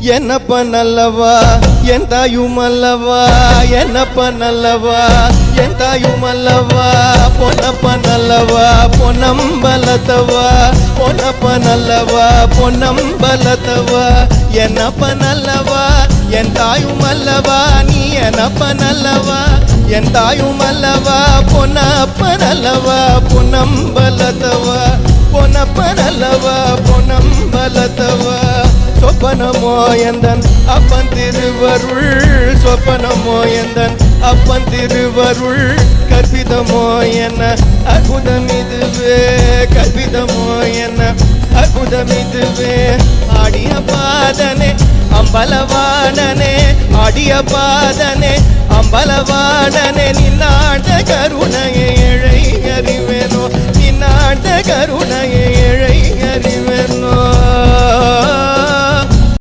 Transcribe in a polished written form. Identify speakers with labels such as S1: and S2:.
S1: என்னப்ப நல்லவா என் தாயுமல்லவா என்னப்ப நல்லவா என் தாயுமல்லவா பொன்னப்ப நல்லவா பொன்னம்பலத்தவா பொன்னப்ப நல்லவா பொன்னம்பலத்தவா என்னப்ப நல்லவா என் தாயுமல்லவா நீ என்னப்ப நல்லவா என் தாயுமல்லவா பொன்னப்ப நல்லவா பொன்னம்பலத்தவா பொன்னப்ப நல்லவா பொன்னம்பலத்தவா சொப்பனமோ எந்தன் அப்பன் திருவருள் சொப்பனமோ எந்தன் அப்பன் திருவருள் கற்பிதமோ என்ன அற்புதம் இதுவே கற்பிதமோ என்ன அற்புதம் இதுவே ஆடிய பாதனே அம்பலவாணனே ஆடிய பாதனே அம்பலவாணனே நின்னாண்ட கருணையை இழை அறிவேனோ நின்னாண்ட கருணையை